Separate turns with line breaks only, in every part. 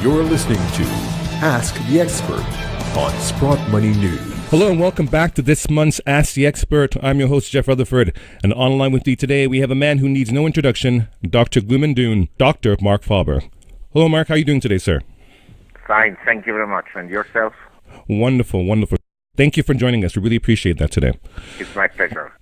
You're listening to Ask the Expert on Sprott Money News.
Hello and welcome back to this month's Ask the Expert. I'm your host, Jeff Rutherford, and online with me today we have a man who needs no introduction, Dr. Gloom Dr. Marc Faber. Hello, Marc. How are you doing today, sir?
Fine. Thank you very much. And yourself?
Wonderful, wonderful. Thank you for joining us. We really appreciate that today.
It's my pleasure.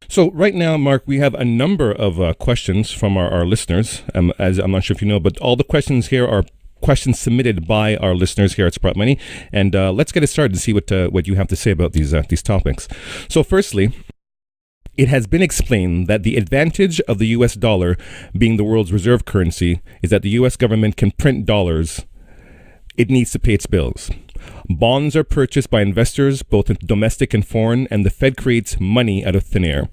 So right now, Marc, we have a number of questions from our listeners. As I'm not sure if you know, but all the questions here are questions submitted by our listeners here at Sprott Money. And let's get it started and see what you have to say about these topics. So firstly, it has been explained that the advantage of the U.S. dollar being the world's reserve currency is that the U.S. government can print dollars it needs to pay its bills. Bonds are purchased by investors, both domestic and foreign, and the Fed creates money out of thin air.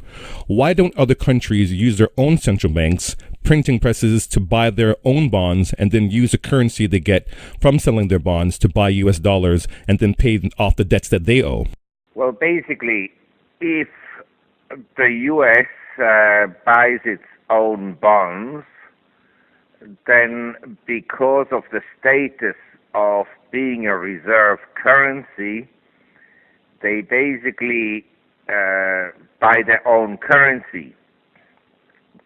Why don't other countries use their own central banks, printing presses, to buy their own bonds and then use the currency they get from selling their bonds to buy U.S. dollars and then pay off the debts that they owe?
Well, basically, if the U.S. buys its own bonds, then because of the status of being a reserve currency, they basically buy their own currency.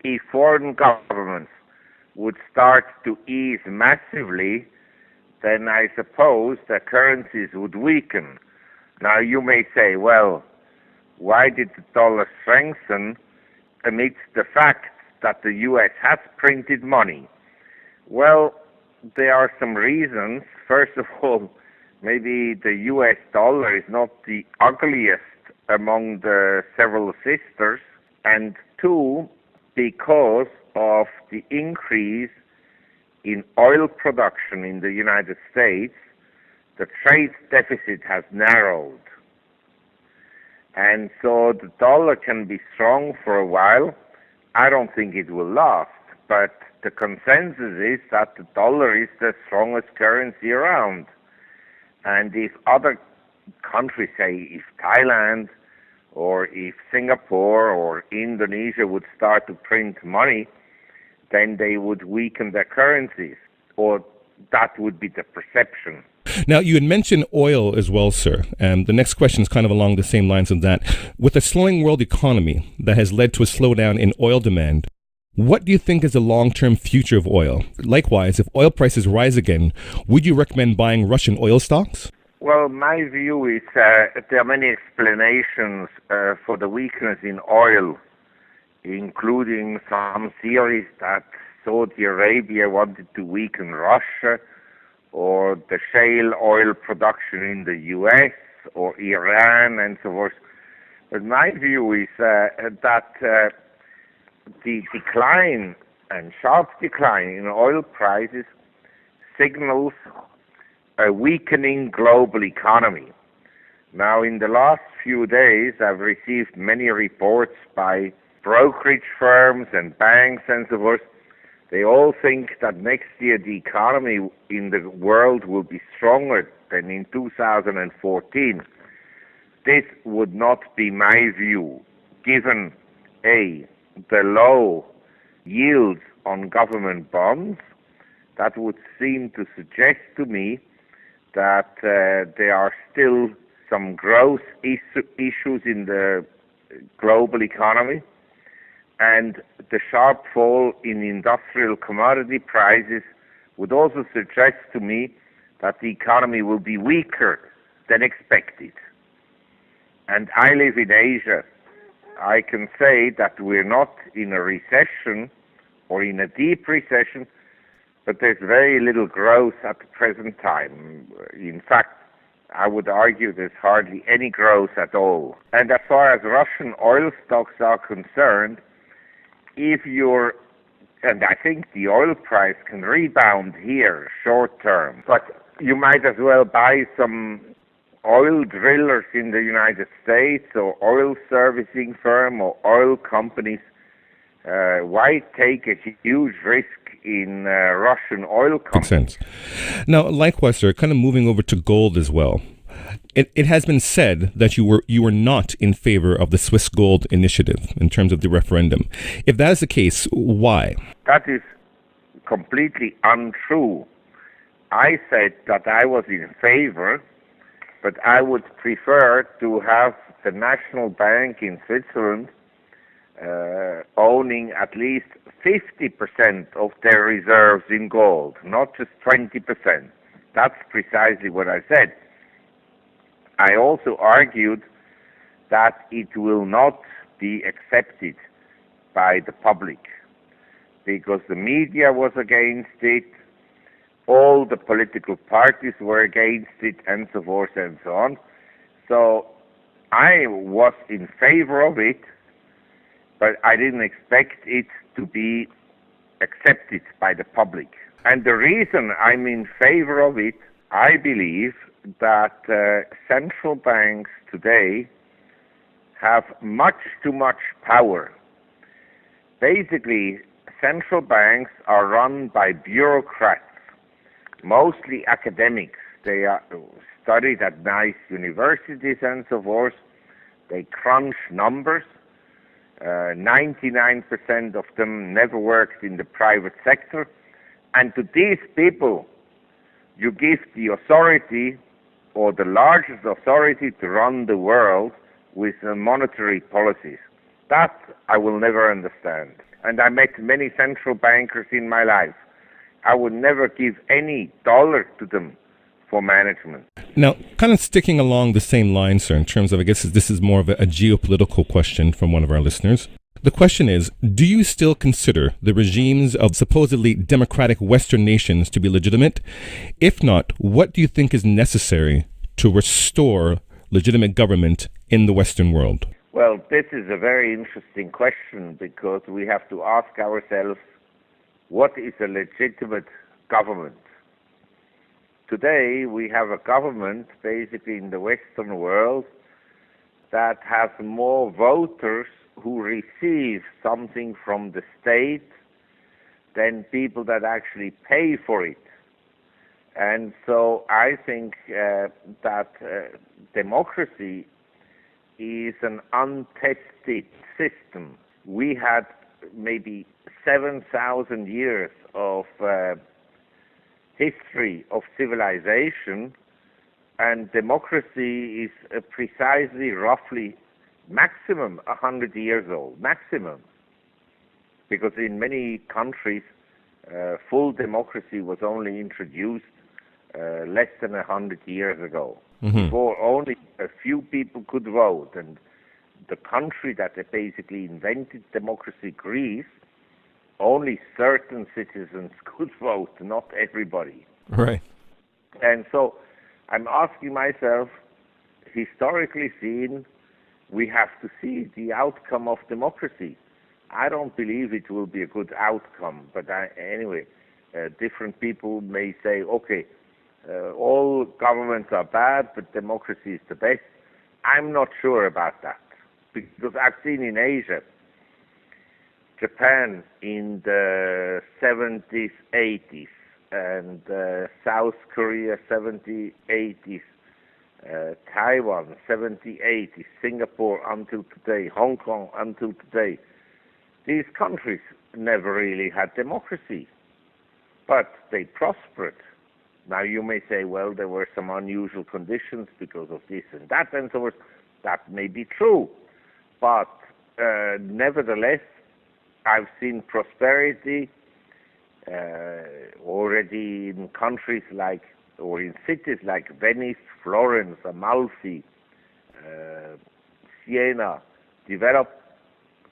If foreign governments would start to ease massively, then I suppose the currencies would weaken. Now you may say, well, why did the dollar strengthen amidst the fact that the U.S. has printed money? Well, there are some reasons. First of all, maybe the U.S. dollar is not the ugliest among the several sisters. And two, because of the increase in oil production in the United States, the trade deficit has narrowed. And so the dollar can be strong for a while. I don't think it will last, but the consensus is that the dollar is the strongest currency around. And if other countries, say if Thailand or if Singapore or Indonesia would start to print money, then they would weaken their currencies, or that would be the perception.
Now, you had mentioned oil as well, sir, and the next question is kind of along the same lines of that. With a slowing world economy that has led to a slowdown in oil demand, what do you think is the long-term future of oil? Likewise, if oil prices rise again, would you recommend buying Russian oil stocks?
Well, my view is there are many explanations for the weakness in oil, including some theories that Saudi Arabia wanted to weaken Russia, or the shale oil production in the U.S., or Iran, and so forth. But my view is that the decline and sharp decline in oil prices signals a weakening global economy. Now, in the last few days, I've received many reports by brokerage firms and banks and so forth. They all think that next year the economy in the world will be stronger than in 2014. This would not be my view, given A, the low yields on government bonds. That would seem to suggest to me that there are still some growth issues in the global economy, and the sharp fall in industrial commodity prices would also suggest to me that the economy will be weaker than expected. And I live in Asia. I can say that we're not in a recession or in a deep recession, but there's very little growth at the present time. In fact, I would argue there's hardly any growth at all. And as far as Russian oil stocks are concerned, and I think the oil price can rebound here short term, but you might as well buy some oil drillers in the United States or oil servicing firm or oil companies. Why take a huge risk in Russian oil companies?
Makes sense. Now, likewise, sir, kind of moving over to gold as well. It has been said that you were not in favor of the Swiss gold initiative in terms of the referendum. If that is the case, why?
That is completely untrue. I said that I was in favor, but I would prefer to have the National Bank in Switzerland owning at least 50% of their reserves in gold, not just 20%. That's precisely what I said. I also argued that it will not be accepted by the public because the media was against it, all the political parties were against it, and so forth and so on. So I was in favor of it, but I didn't expect it to be accepted by the public. And the reason I'm in favor of it, I believe that central banks today have much too much power. Basically, central banks are run by bureaucrats, mostly academics. They are studied at nice universities and so forth. They crunch numbers. 99% of them never worked in the private sector. And to these people, you give the authority or the largest authority to run the world with monetary policies. That I will never understand. And I met many central bankers in my life. I would never give any dollar to them for management.
Now, kind of sticking along the same line, sir, in terms of, I guess this is more of a geopolitical question from one of our listeners. The question is, do you still consider the regimes of supposedly democratic Western nations to be legitimate? If not, what do you think is necessary to restore legitimate government in the Western world?
Well, this is a very interesting question because we have to ask ourselves, what is a legitimate government? Today, we have a government, basically in the Western world, that has more voters who receive something from the state than people that actually pay for it. And so I think that democracy is an untested system. We had maybe 7,000 years of history of civilization, and democracy is precisely, roughly, maximum 100 years old, maximum. Because in many countries, full democracy was only introduced less than 100 years ago. Before, only a few people could vote, and the country that basically invented democracy, Greece, only certain citizens could vote, not everybody.
Right.
And so I'm asking myself, historically seen, we have to see the outcome of democracy. I don't believe it will be a good outcome, but anyway, different people may say, okay, all governments are bad, but democracy is the best. I'm not sure about that, because I've seen in Asia, Japan in the 70s, 80s, and South Korea 70s, 80s, Taiwan 70s, 80s, Singapore until today, Hong Kong until today. These countries never really had democracy, but they prospered. Now you may say, well, there were some unusual conditions because of this and that and so forth. That may be true, but nevertheless, I've seen prosperity already in countries like, or in cities like Venice, Florence, Amalfi, Siena, develop,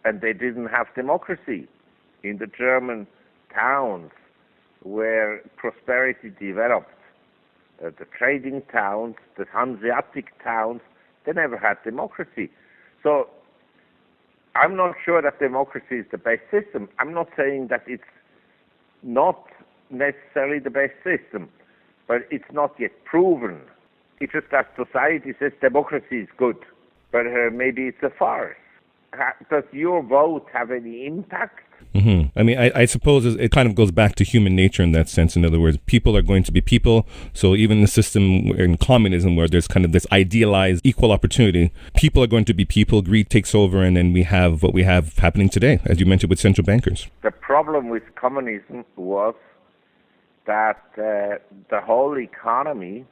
and they didn't have democracy. In the German towns where prosperity developed, the trading towns, the Hanseatic towns, they never had democracy. So I'm not sure that democracy is the best system. I'm not saying that it's not necessarily the best system, but it's not yet proven. It's just that society says democracy is good, but maybe it's a farce. Does your vote have any impact?
I mean, I suppose it kind of goes back to human nature in that sense. In other words, people are going to be people. So even the system in communism where there's kind of this idealized equal opportunity, people are going to be people. Greed takes over, and then we have what we have happening today, as you mentioned, with central bankers.
The problem with communism was that the whole economy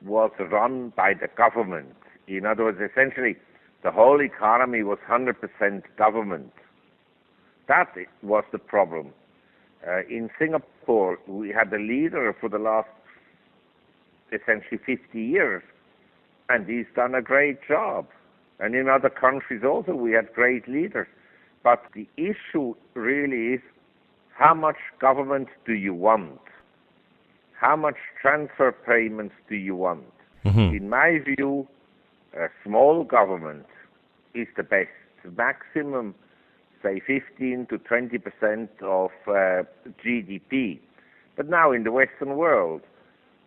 was run by the government. In other words, essentially, the whole economy was 100% government. That was the problem. In Singapore, we had a leader for the last, essentially, 50 years, and he's done a great job. And in other countries also, we had great leaders. But the issue really is, how much government do you want? How much transfer payments do you want? In my view, a small government is the best. Maximum, say, 15 to 20% of GDP. But now in the Western world,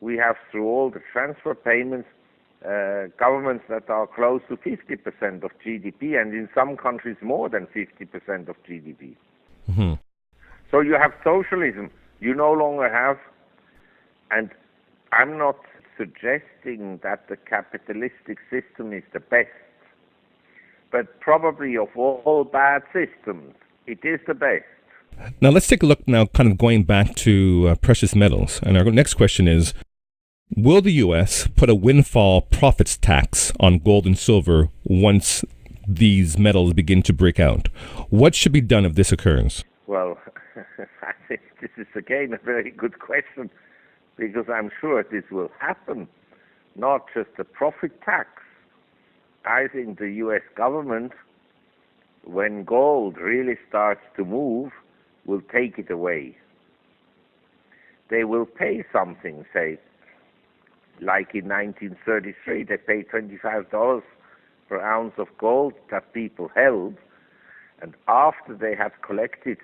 we have, through all the transfer payments, governments that are close to 50% of GDP, and in some countries more than 50% of GDP. So you have socialism. You no longer have, and I'm not suggesting that the capitalistic system is the best, but probably of all bad systems, it is the best.
Now let's take a look now, kind of going back to precious metals. And our next question is, will the U.S. put a windfall profits tax on gold and silver once these metals begin to break out? What should be done if this occurs?
Well, I think this is again a very good question, because I'm sure this will happen, not just a profit tax. I think the U.S. government, when gold really starts to move, will take it away. They will pay something, say, like in 1933, they paid $25 per ounce of gold that people held, and after they had collected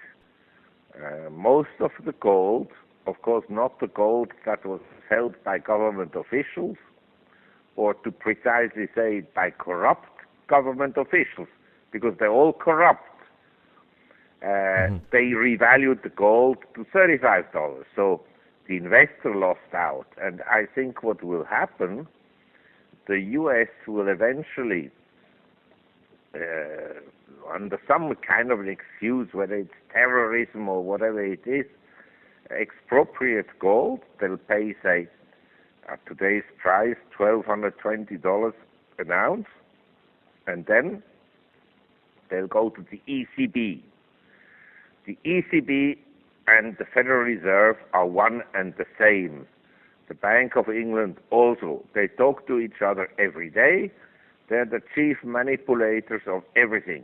most of the gold, of course not the gold that was held by government officials, or to precisely say by corrupt government officials, because they're all corrupt, they revalued the gold to $35. So the investor lost out. And I think what will happen, the U.S. will eventually, under some kind of an excuse, whether it's terrorism or whatever it is, expropriate gold. They'll pay, say, at today's price, $1,220 an ounce, and then they'll go to the ECB. The ECB and the Federal Reserve are one and the same. The Bank of England also. They talk to each other every day. They're the chief manipulators of everything.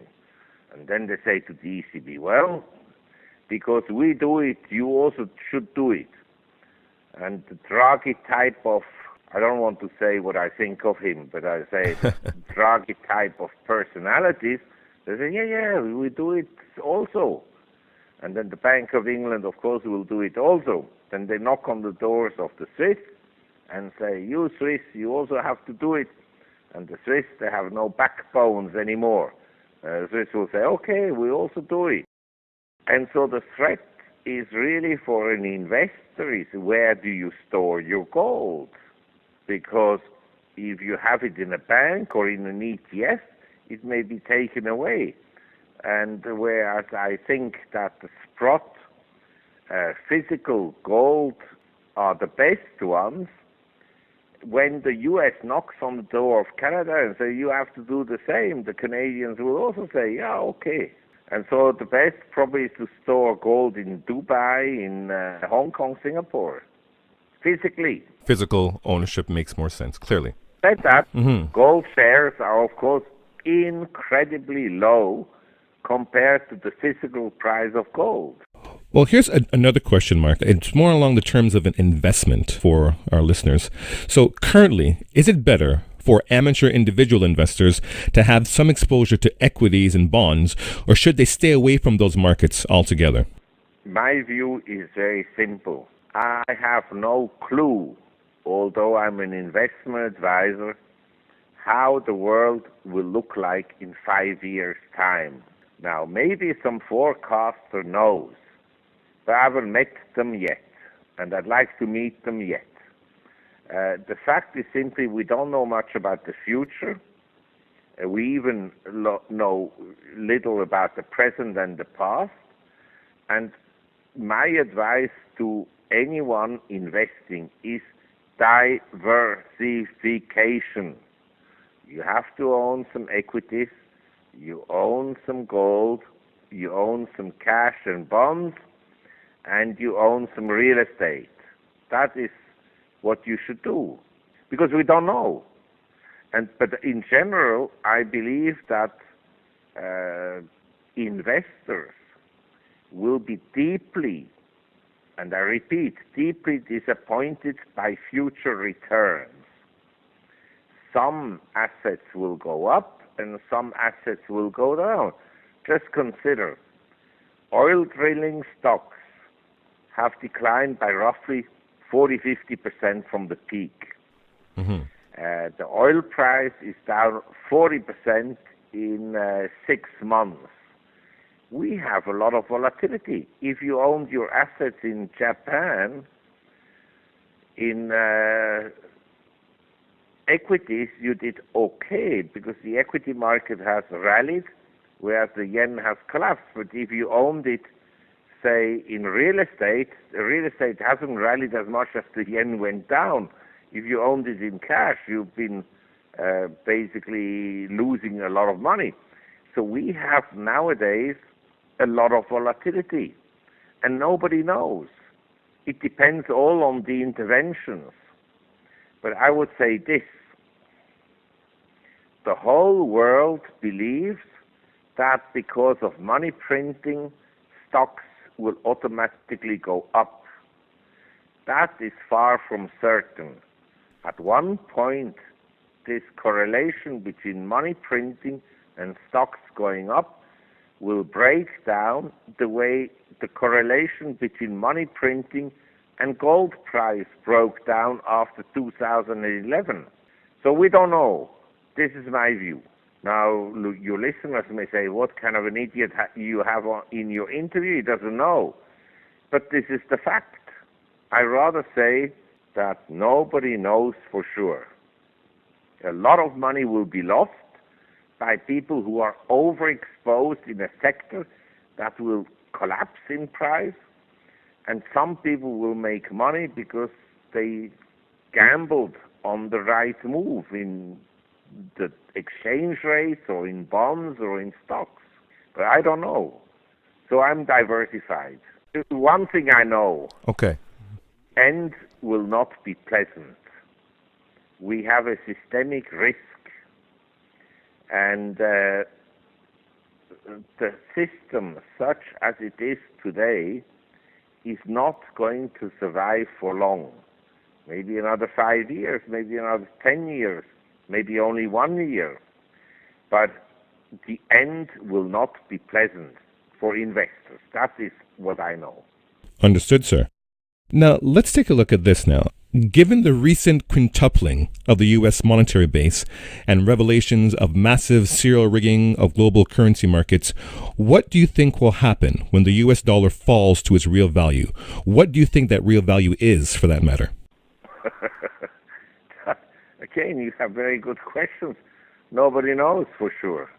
And then they say to the ECB, well, because we do it, you also should do it. And the Draghi type of, I don't want to say what I think of him, but I say Draghi type of personalities, they say, yeah, we do it also. And then the Bank of England, of course, will do it also. Then they knock on the doors of the Swiss and say, you Swiss, you also have to do it. And the Swiss, they have no backbones anymore. The Swiss will say, okay, we also do it. And so the threat is really for an investor is, where do you store your gold? Because if you have it in a bank or in an ETF, it may be taken away. And whereas I think that the Sprott physical gold are the best ones, when the U.S. knocks on the door of Canada and says, you have to do the same, the Canadians will also say, yeah, okay. And so the best probably is to store gold in Dubai, in Hong Kong, Singapore, physically.
Physical ownership makes more sense, clearly.
Said that, gold shares are, of course, incredibly low compared to the physical price of gold.
Well, here's another question, Mark. It's more along the terms of an investment for our listeners. So currently, is it better for amateur individual investors to have some exposure to equities and bonds, or should they stay away from those markets altogether?
My view is very simple. I have no clue, although I'm an investment advisor, how the world will look like in 5 years' time. Now, maybe some forecaster knows, but I haven't met them yet, and I'd like to meet them yet. The fact is simply we don't know much about the future. We even know little about the present and the past. And my advice to anyone investing is diversification. You have to own some equities, you own some gold, you own some cash and bonds, and you own some real estate. That is what you should do, because we don't know. But in general, I believe that investors will be deeply, and I repeat, deeply disappointed by future returns. Some assets will go up and some assets will go down. Just consider, oil drilling stocks have declined by roughly 40-50% from the peak.
Mm-hmm.
The oil price is down 40% in 6 months. We have a lot of volatility. If you owned your assets in Japan, in equities, you did okay because the equity market has rallied, whereas the yen has collapsed. But if you owned it, say, in real estate, the real estate hasn't rallied as much as the yen went down. If you owned it in cash, you've been basically losing a lot of money. So we have nowadays a lot of volatility, and nobody knows. It depends all on the interventions. But I would say this: the whole world believes that because of money printing, stocks will automatically go up. That is far from certain. At one point, this correlation between money printing and stocks going up will break down the way the correlation between money printing and gold price broke down after 2011. So we don't know. This is my view. Now, your listeners may say, what kind of an idiot you have in your interview? He doesn't know. But this is the fact. I rather say that nobody knows for sure. A lot of money will be lost by people who are overexposed in a sector that will collapse in price, and some people will make money because they gambled on the right move in the exchange rates or in bonds or in stocks. But I don't know. So I'm diversified. One thing I know.
Okay.
End will not be pleasant. We have a systemic risk, and the system, such as it is today, is not going to survive for long. Maybe another 5 years, maybe another 10 years, maybe only 1 year. But the end will not be pleasant for investors. That is what I know.
Understood, sir. Now, let's take a look at this now. Given the recent quintupling of the U.S. monetary base and revelations of massive serial rigging of global currency markets, what do you think will happen when the U.S. dollar falls to its real value? What do you think that real value is, for that matter?
Again, you have very good questions. Nobody knows for sure.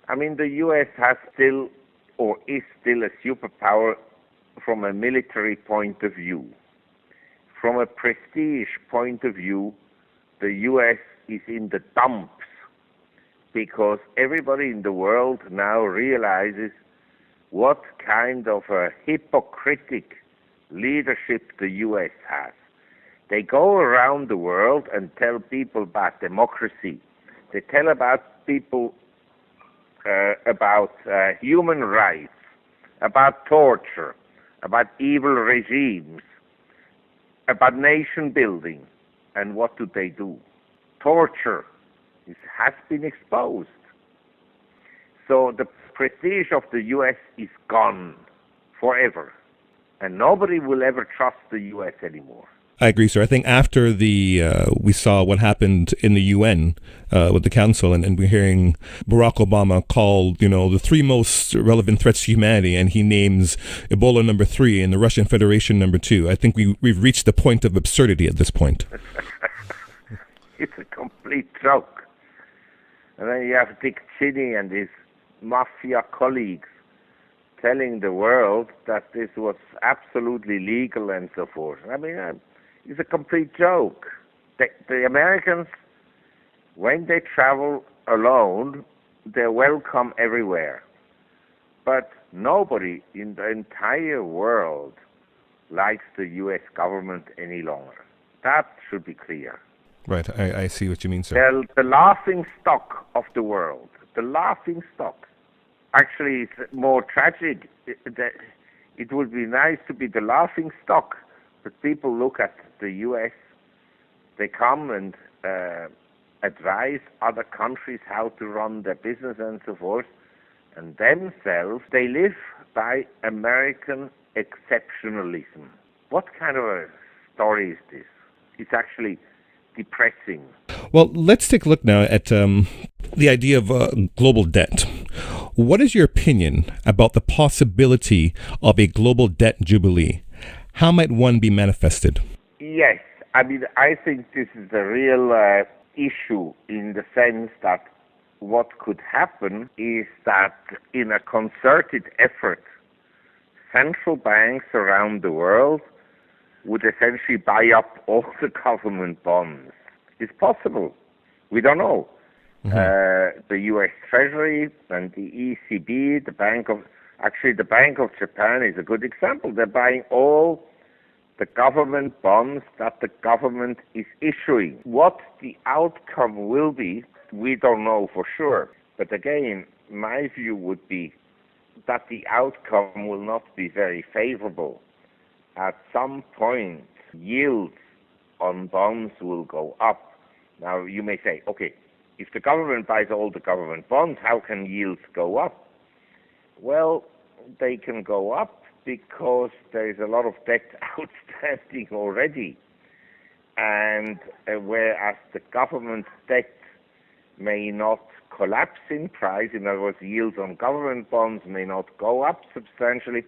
I mean, the U.S. has still, or is still, a superpower from a military point of view. From a prestige point of view, the U.S. is in the dumps because everybody in the world now realizes what kind of a hypocritic leadership the U.S. has. They go around the world and tell people about democracy. They tell about people about human rights, about torture, about evil regimes, about nation building. And what do? Torture has been exposed. So the prestige of the U.S. is gone forever. And nobody will ever trust the U.S. anymore.
I agree, sir. I think after we saw what happened in the UN with the Council, and we're hearing Barack Obama called, the three most relevant threats to humanity, and he names Ebola number 3 and the Russian Federation number 2. I think we've reached the point of absurdity at this point.
It's a complete joke. And then you have Dick Cheney and his mafia colleagues telling the world that this was absolutely legal and so forth. I mean, it's a complete joke. The Americans, when they travel alone, they're welcome everywhere. But nobody in the entire world likes the U.S. government any longer. That should be clear.
Right, I see what you mean, sir.
They're the laughing stock of the world. The laughing stock. Actually, it's more tragic. It would be nice to be the laughing stock, but people look at the U.S., they come and advise other countries how to run their business and so forth, and themselves, they live by American exceptionalism. What kind of a story is this? It's actually depressing.
Well, let's take a look now at the idea of global debt. What is your opinion about the possibility of a global debt jubilee? How might one be manifested?
Yes, I mean, I think this is a real issue in the sense that what could happen is that in a concerted effort, central banks around the world would essentially buy up all the government bonds. It's possible. We don't know. The U.S. Treasury and the ECB, the Bank of Japan is a good example. They're buying all the government bonds that the government is issuing. What the outcome will be, we don't know for sure. But again, my view would be that the outcome will not be very favorable. At some point, yields on bonds will go up. Now, you may say, okay, if the government buys all the government bonds, how can yields go up? Well, they can go up because there is a lot of debt outstanding already. And whereas the government debt may not collapse in price, in other words, yields on government bonds may not go up substantially,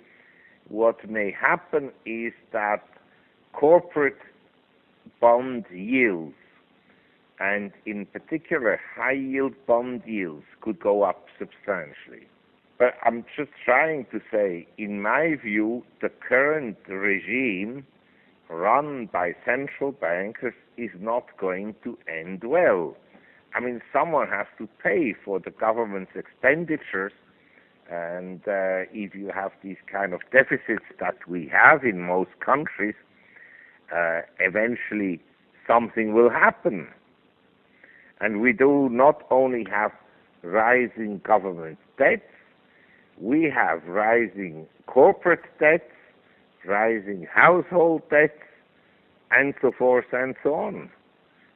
what may happen is that corporate bond yields, and in particular high-yield bond yields, could go up substantially. But I'm just trying to say, in my view, the current regime run by central bankers is not going to end well. I mean, someone has to pay for the government's expenditures, and if you have these kind of deficits that we have in most countries, eventually something will happen. And we do not only have rising government debts, we have rising corporate debts, rising household debts, and so forth and so on.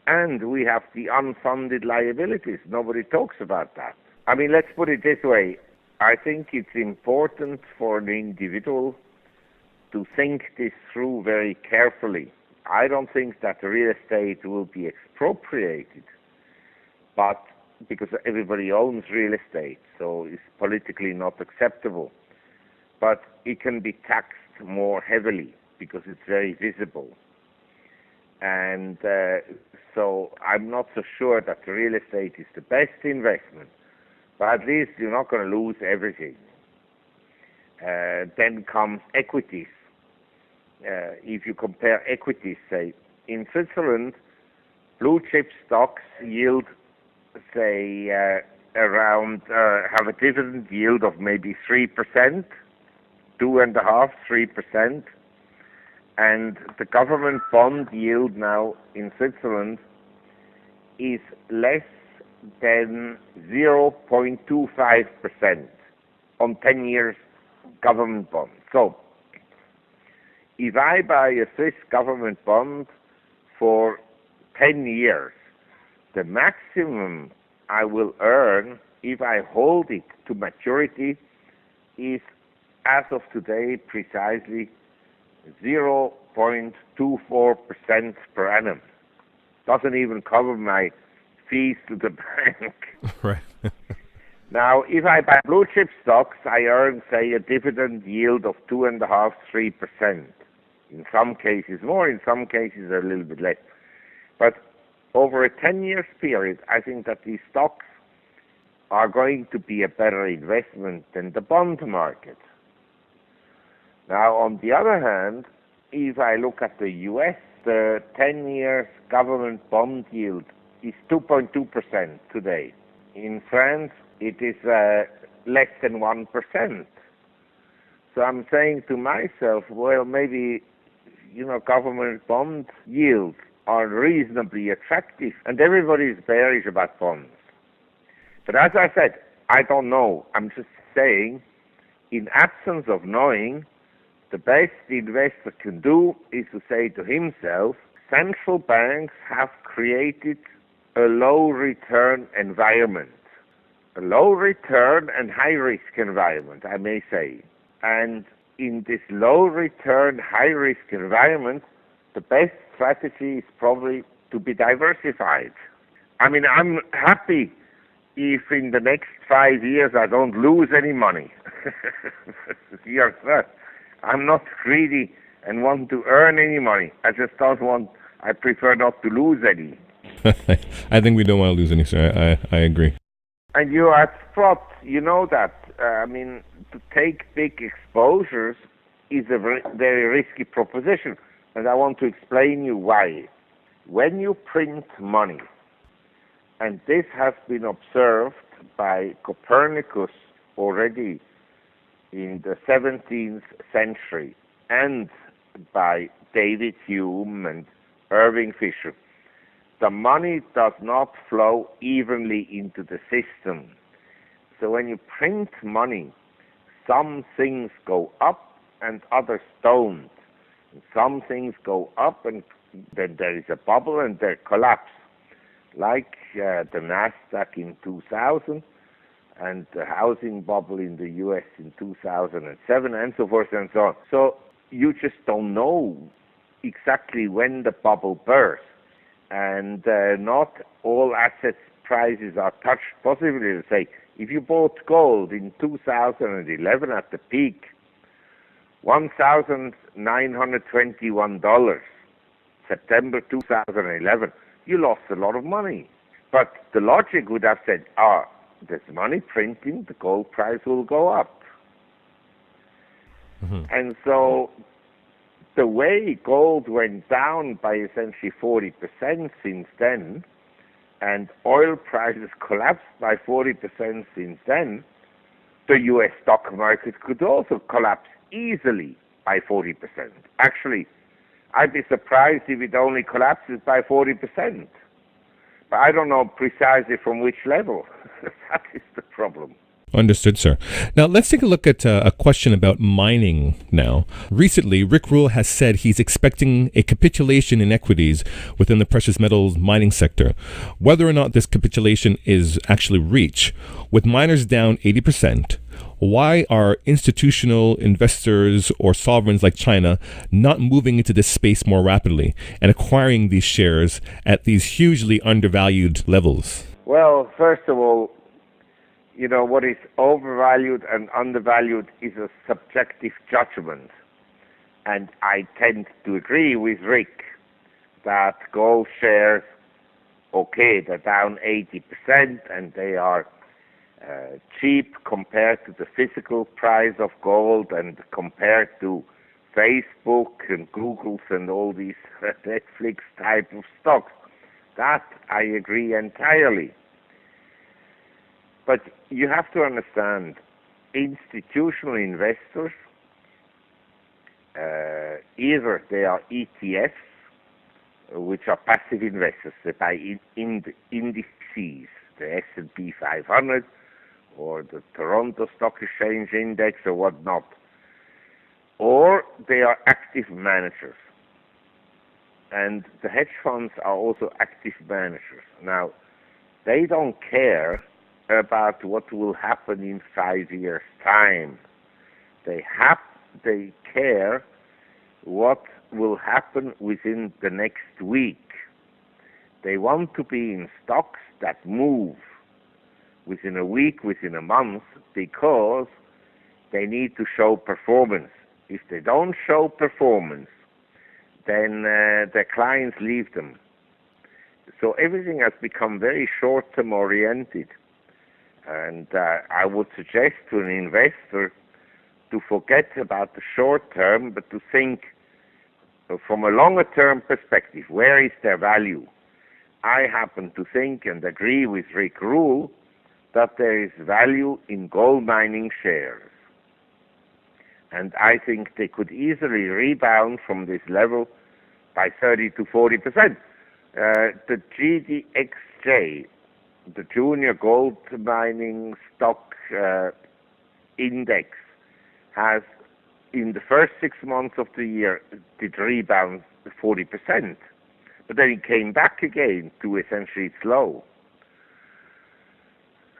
And we have the unfunded liabilities. Nobody talks about that. I mean, let's put it this way. I think it's important for an individual to think this through very carefully. I don't think that real estate will be expropriated, but because everybody owns real estate, so it's politically not acceptable. But it can be taxed more heavily because it's very visible. And so I'm not so sure that real estate is the best investment, but at least you're not going to lose everything. Then comes equities. If you compare equities, say, in Switzerland, blue chip stocks yield, say, around, have a dividend yield of maybe 3%, 2.5%, 3%. And the government bond yield now in Switzerland is less than 0.25% on 10 years government bond. So, if I buy a Swiss government bond for 10 years, the maximum I will earn if I hold it to maturity is, as of today, precisely 0.24% per annum. Doesn't even cover my fees to the bank.
Right.
Now, if I buy blue chip stocks, I earn, say, a dividend yield of 2.5%, 3%. In some cases more, in some cases a little bit less. But over a 10-year period, I think that these stocks are going to be a better investment than the bond market. Now, on the other hand, if I look at the U.S., the 10-year government bond yield is 2.2% today. In France, it is less than 1%. So I'm saying to myself, well, maybe, government bond yields are reasonably attractive, and everybody is bearish about bonds. But as I said, I don't know. I'm just saying, in absence of knowing, the best the investor can do is to say to himself, central banks have created a low-return environment. A low-return and high-risk environment, I may say. And in this low-return, high-risk environment, the best strategy is probably to be diversified. I mean, I'm happy if in the next 5 years I don't lose any money. Yes, sir. I'm not greedy and want to earn any money. I prefer not to lose any.
I think we don't want to lose any, sir. I agree.
And you at Sprott, you know that. To take big exposures is a very risky proposition. And I want to explain you why. When you print money, and this has been observed by Copernicus already in the 17th century, and by David Hume and Irving Fisher, the money does not flow evenly into the system. So when you print money, some things go up and others don't. And some things go up and then there is a bubble and they collapse, like the Nasdaq in 2000 and the housing bubble in the US in 2007, and so forth and so on. So you just don't know exactly when the bubble bursts. And not all asset prices are touched. Possibly, to say, if you bought gold in 2011 at the peak, $1,921, September 2011, you lost a lot of money. But the logic would have said, there's money printing, the gold price will go up. Mm-hmm. And so the way gold went down by essentially 40% since then, and oil prices collapsed by 40% since then, the U.S. stock market could also collapse easily by 40%. Actually, I'd be surprised if it only collapses by 40%. But I don't know precisely from which level. That is the problem.
Understood, sir. Now, let's take a look at a question about mining now. Recently, Rick Rule has said he's expecting a capitulation in equities within the precious metals mining sector. Whether or not this capitulation is actually reached, with miners down 80%, why are institutional investors or sovereigns like China not moving into this space more rapidly and acquiring these shares at these hugely undervalued levels?
Well, first of all, what is overvalued and undervalued is a subjective judgment. And I tend to agree with Rick that gold shares, they're down 80% and they are cheap compared to the physical price of gold and compared to Facebook and Google's and all these Netflix type of stocks. That I agree entirely. But you have to understand, institutional investors, either they are ETFs, which are passive investors, they buy indices, the S&P 500 or the Toronto Stock Exchange Index or whatnot, or they are active managers. And the hedge funds are also active managers. Now, they don't care about what will happen in 5 years' time. They care what will happen within the next week. They want to be in stocks that move within a week, within a month, because they need to show performance. If they don't show performance, then their clients leave them. So everything has become very short-term oriented. And I would suggest to an investor to forget about the short term, but to think from a longer term perspective, where is their value? I happen to think and agree with Rick Rule that there is value in gold mining shares. And I think they could easily rebound from this level by 30 to 40%. The GDXJ, the Junior Gold Mining Stock Index, has in the first 6 months of the year did rebound 40%, but then it came back again to essentially its low.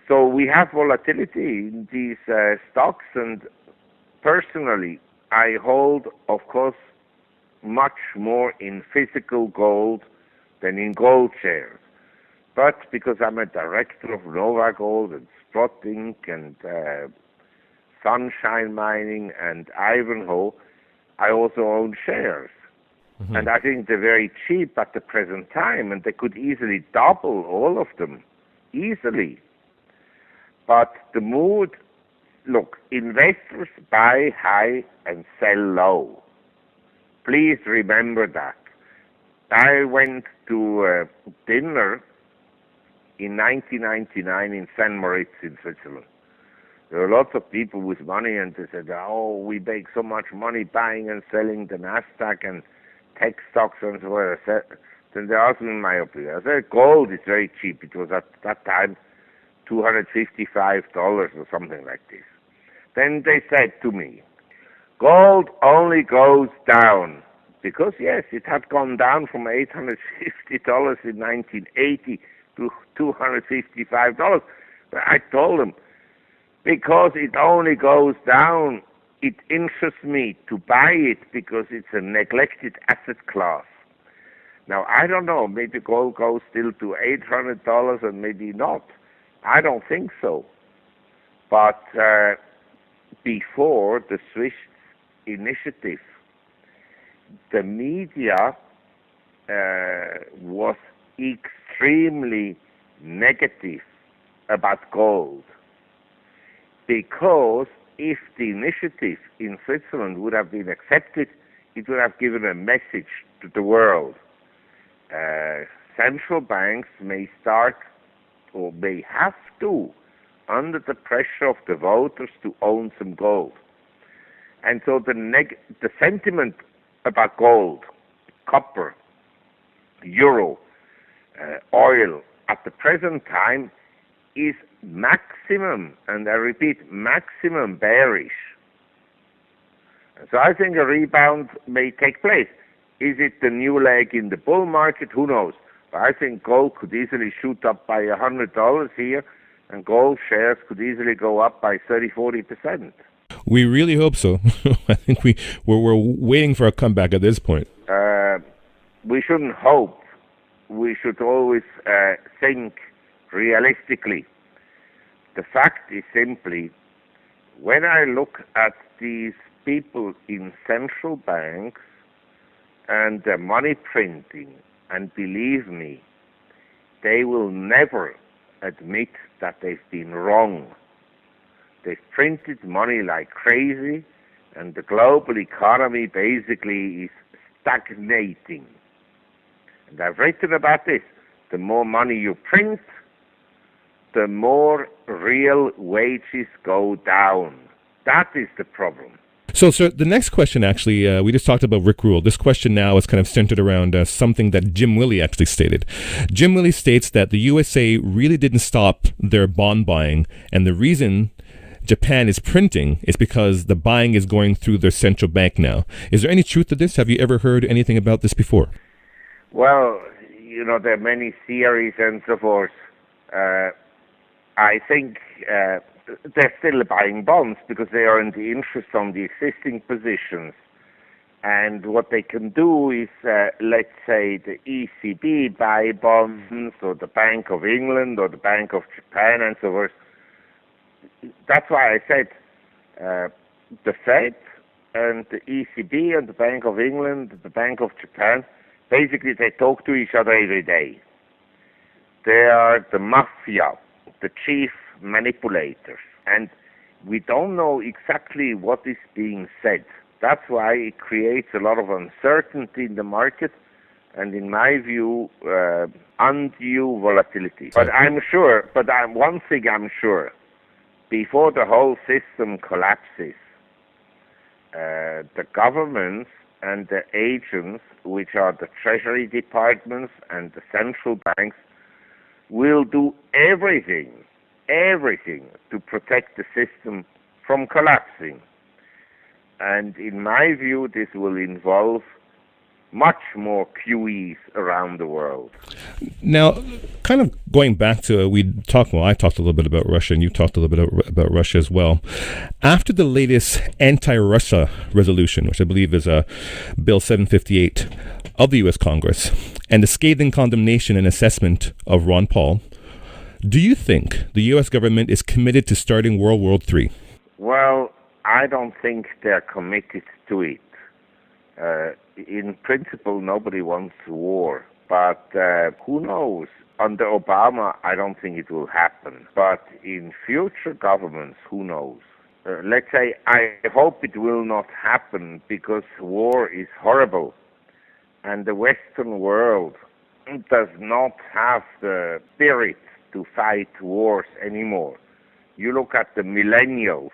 So we have volatility in these stocks, and personally, I hold, of course, much more in physical gold than in gold shares. But because I'm a director of Nova Gold and Sprott Inc. and Sunshine Mining and Ivanhoe, I also own shares. Mm-hmm. And I think they're very cheap at the present time, and they could easily double, all of them, easily. But the mood, look, investors buy high and sell low. Please remember that. I went to dinner in 1999 in St. Moritz in Switzerland. There were lots of people with money, and they said, oh, we make so much money buying and selling the Nasdaq and tech stocks and so on. Then they asked me my opinion. I said, gold is very cheap. It was at that time $255 or something like this. Then they said to me, gold only goes down. Because, yes, it had gone down from $850 in 1980 to $255. But I told them, because it only goes down, it interests me to buy it because it's a neglected asset class. Now, I don't know, maybe gold goes still to $800 and maybe not. I don't think so. But before the Swiss initiative, the media was extremely negative about gold, because if the initiative in Switzerland would have been accepted, it would have given a message to the world. Central banks may start, or may have to, under the pressure of the voters, to own some gold. And so the sentiment about gold, copper, euro, oil, at the present time is maximum, and I repeat, maximum bearish. So I think a rebound may take place. Is it the new leg in the bull market? Who knows? But I think gold could easily shoot up by $100 here, and gold shares could easily go up by 30-40%.
We really hope so. I think we're waiting for a comeback at this point.
We shouldn't hope. We should always think realistically. The fact is simply, when I look at these people in central banks and their money printing, and believe me, they will never admit that they've been wrong. They've printed money like crazy, and the global economy basically is stagnating. And I've written about this. The more money you print, the more real wages go down. That is the problem.
So, sir, the next question, actually, we just talked about Rick Rule. This question now is kind of centered around something that Jim Willey actually stated. Jim Willey states that the USA really didn't stop their bond buying, and the reason Japan is printing is because the buying is going through their central bank now. Is there any truth to this? Have you ever heard anything about this before?
Well, you know, there are many theories and so forth. I think they're still buying bonds because they are in the interest on the existing positions. And what they can do is, let's say, the ECB buy bonds, or the Bank of England, or the Bank of Japan, and so forth. That's why I said the Fed and the ECB and the Bank of England, the Bank of Japan, basically they talk to each other every day. They are the mafia, the chief manipulators. And We don't know exactly what is being said. That's why it creates a lot of uncertainty in the market, and in my view, undue volatility. But one thing I'm sure, before the whole system collapses, the governments and the agents, which are the treasury departments and the central banks, will do everything to protect the system from collapsing. And in my view, this will involve much more QEs around the world.
Now, kind of going back to, I talked a little bit about Russia, and you talked a little bit about Russia as well. After the latest anti-Russia resolution, which I believe is Bill 758 of the U.S. Congress, and the scathing condemnation and assessment of Ron Paul, do you think the U.S. government is committed to starting World War III?
Well, I don't think they're committed to it. In principle, nobody wants war, but who knows? Under Obama, I don't think it will happen. But in future governments, who knows? Let's say, I hope it will not happen, because war is horrible, and the Western world does not have the spirit to fight wars anymore. You look at the millennials.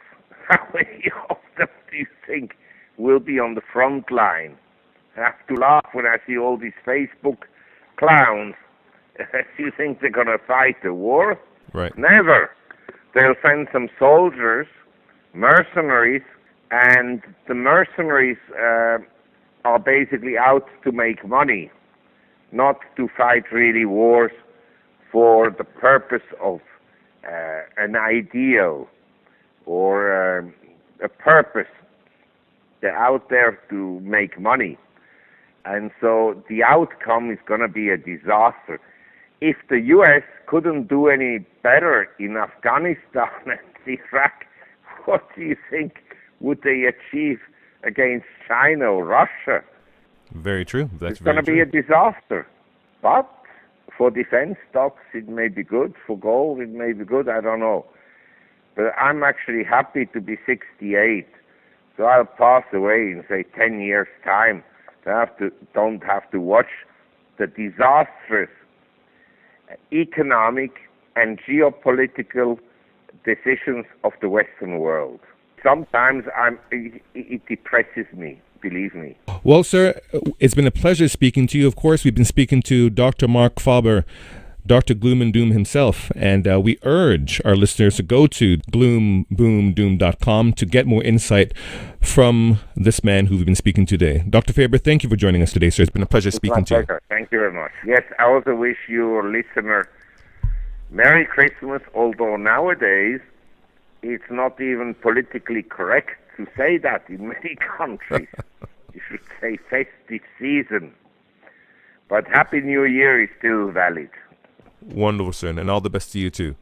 How many of them do you think will be on the front line? I have to laugh when I see all these Facebook clowns. You think they're going to fight the war?
Right.
Never. They'll send some soldiers, mercenaries, and the mercenaries are basically out to make money, not to fight really wars for the purpose of an ideal or a purpose. They're out there to make money. And so the outcome is going to be a disaster. If the U.S. couldn't do any better in Afghanistan and Iraq, what do you think would they achieve against China or Russia?
Very true.
It's going to be a disaster. But for defense stocks, it may be good. For gold, it may be good. I don't know. But I'm actually happy to be 68. So I'll pass away in, say, 10 years' time. Don't have to watch the disastrous economic and geopolitical decisions of the Western world. Sometimes it depresses me, believe me.
Well, sir, it's been a pleasure speaking to you. Of course, we've been speaking to Dr. Marc Faber, Dr. Gloom and Doom himself, and we urge our listeners to go to gloomboomdoom.com to get more insight from this man who we've been speaking to today. Dr. Faber, thank you for joining us today, sir. It's been a pleasure speaking to you.
Thank you very much. Yes, I also wish your listener Merry Christmas, although nowadays it's not even politically correct to say that in many countries. You should say festive season. But Happy New Year is still valid.
Wonderful, sir, and all the best to you too.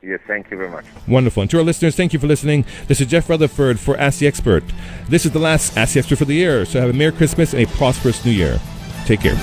Yes, thank you very much.
Wonderful. And to our listeners, thank you for listening. This is Jeff Rutherford for Ask the Expert. This is the last Ask the Expert for the year, so have a Merry Christmas and a prosperous New Year. Take care.